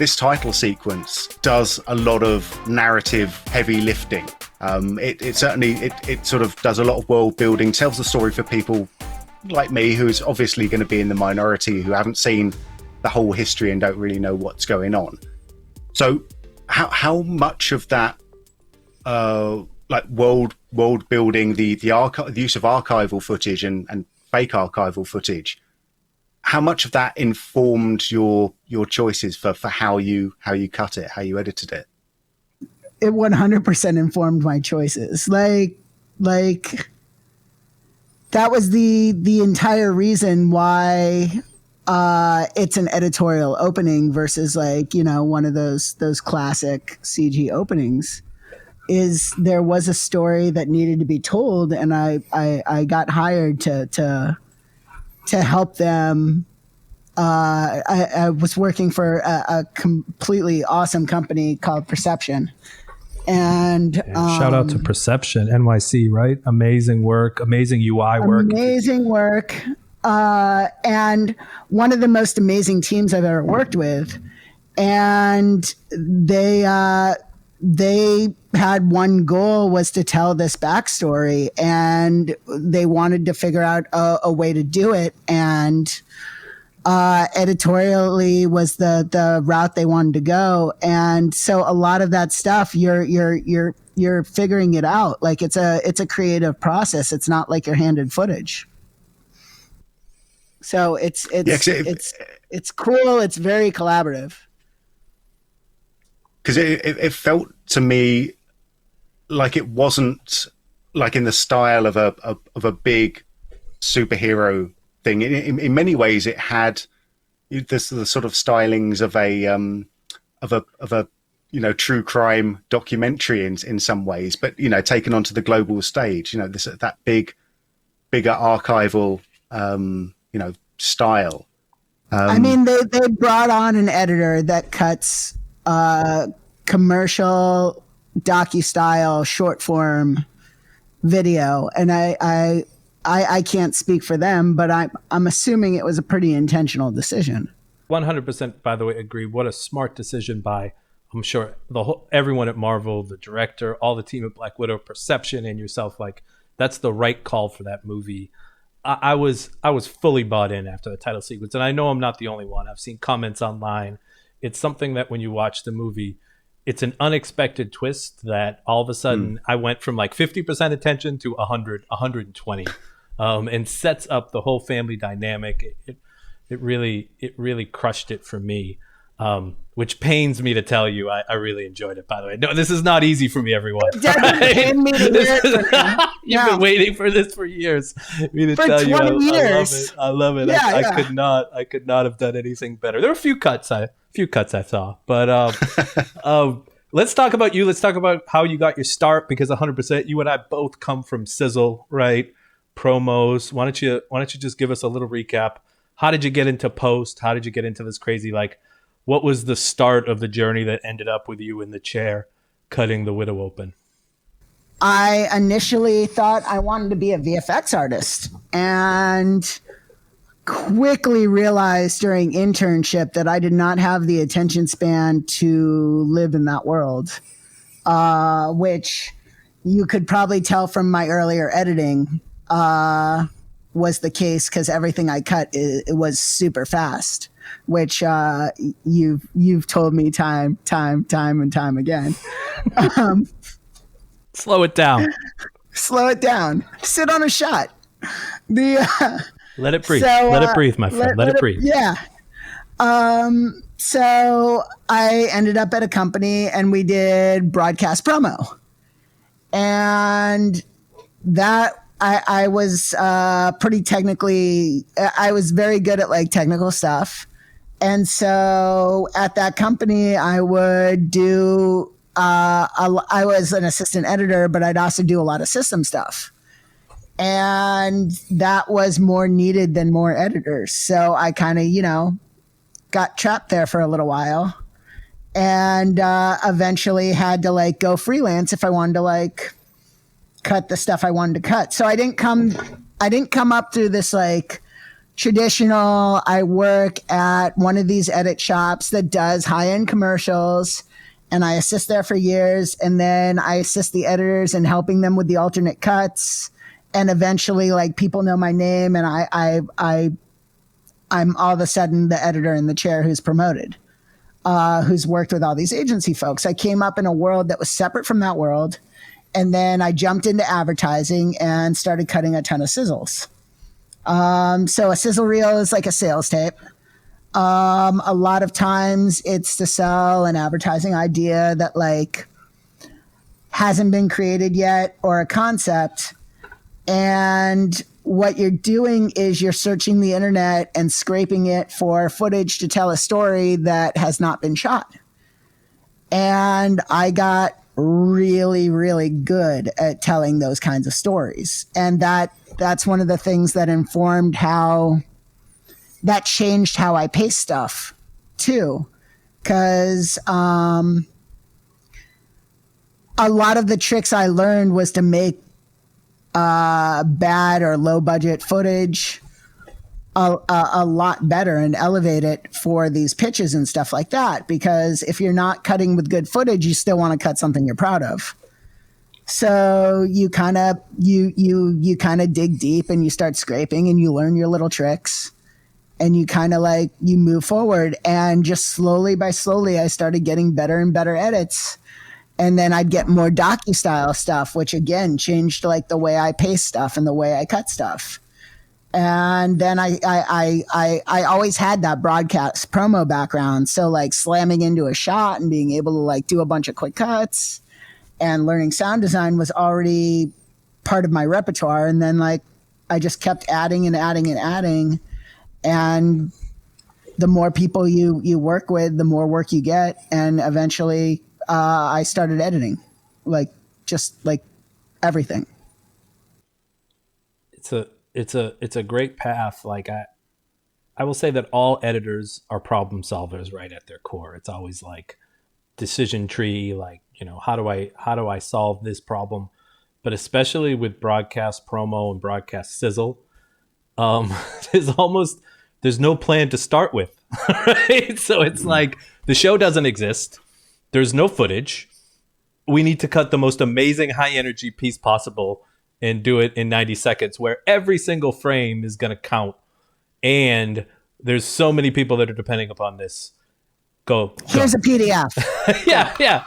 this title sequence does a lot of narrative heavy lifting. It certainly sort of does a lot of world building, tells the story for people like me, who's obviously going to be in the minority, who haven't seen the whole history and don't really know what's going on. So how much of that like world building, the use of archival footage and fake archival footage, how much of that informed your choices for how you cut it, how you edited it? It 100% informed my choices. Like that was the entire reason why it's an editorial opening versus like, you know, one of those classic CG openings. Is there was a story that needed to be told, and I got hired to help them. I was working for a completely awesome company called Perception. And shout out to Perception NYC, right? Amazing work, amazing UI work. Amazing work. And one of the most amazing teams I've ever worked with. And they had one goal, was to tell this backstory, and they wanted to figure out a way to do it. And editorially was the route they wanted to go. And so a lot of that stuff, you're figuring it out. Like it's a creative process. It's not like you're handed footage. So it's cool. It's very collaborative. Because it felt to me like it wasn't like in the style of a big superhero thing. In many ways, it had the sort of stylings of a you know, true crime documentary in some ways, but you know, taken onto the global stage. You know, that bigger archival you know, style. I mean, they brought on an editor that cuts commercial docu-style short form video, and I can't speak for them, but I'm assuming it was a pretty intentional decision. 100%, by the way, agree. What a smart decision by, I'm sure, everyone at Marvel, the director, all the team at Black Widow, Perception, and yourself. Like, that's the right call for that movie. I was fully bought in after the title sequence, and I know I'm not the only one. I've seen comments online. It's something that when you watch the movie, it's an unexpected twist that all of a sudden I went from like 50% attention to 100, 120, and sets up the whole family dynamic. It really crushed it for me, which pains me to tell you. I really enjoyed it, by the way. No, this is not easy for me, everyone. You've been waiting for this for years. Me to tell you, I love it. Yeah, I could not have done anything better. There were a few cuts I saw, but let's talk about you. Let's talk about how you got your start, because 100% you and I both come from Sizzle, right? Promos. Why don't you just give us a little recap? How did you get into post? How did you get into this crazy, like, what was the start of the journey that ended up with you in the chair cutting the Widow open? I initially thought I wanted to be a VFX artist, and quickly realized during internship that I did not have the attention span to live in that world, which you could probably tell from my earlier editing was the case, because everything I cut it was super fast, which you've told me time and time again. Slow it down. Slow it down. Sit on a shot. Let it breathe. Let it breathe, my friend. Let it breathe. Yeah. So I ended up at a company and we did broadcast promo. And that I was pretty technically, I was very good at like technical stuff. And so at that company, I would do, I was an assistant editor, but I'd also do a lot of system stuff. And that was more needed than more editors. So I kind of, got trapped there for a little while, and eventually had to like go freelance if I wanted to like cut the stuff I wanted to cut. So I didn't come up through this like traditional. I work at one of these edit shops that does high-end commercials, and I assist there for years. And then I assist the editors in helping them with the alternate cuts. And eventually, like, people know my name, and I'm all of a sudden the editor in the chair who's promoted, who's worked with all these agency folks. I came up in a world that was separate from that world. And then I jumped into advertising and started cutting a ton of sizzles. So a sizzle reel is like a sales tape. A lot of times it's to sell an advertising idea that like hasn't been created yet, or a concept. And what you're doing is you're searching the internet and scraping it for footage to tell a story that has not been shot. And I got really, really good at telling those kinds of stories. And that's one of the things that informed that changed how I pace stuff too. Because a lot of the tricks I learned was to make bad or low budget footage a lot better and elevate it for these pitches and stuff like that. Because if you're not cutting with good footage, you still want to cut something you're proud of. So you kind of dig deep and you start scraping and you learn your little tricks and you kind of like you move forward. And just slowly by slowly, I started getting better and better edits. And then I'd get more docu style stuff, which again changed like the way I pace stuff and the way I cut stuff. And then I always had that broadcast promo background. So like slamming into a shot and being able to like do a bunch of quick cuts and learning sound design was already part of my repertoire. And then like I just kept adding and adding and adding. And the more people you work with, the more work you get. And eventually I started editing, like just like everything. It's a great path. Like I will say that all editors are problem solvers right at their core. It's always like decision tree, like, you know, how do I solve this problem? But especially with broadcast promo and broadcast sizzle, there's no plan to start with, right? So it's like the show doesn't exist. There's no footage. We need to cut the most amazing high energy piece possible and do it in 90 seconds where every single frame is going to count. And there's so many people that are depending upon this. Go. Here's a PDF. Yeah.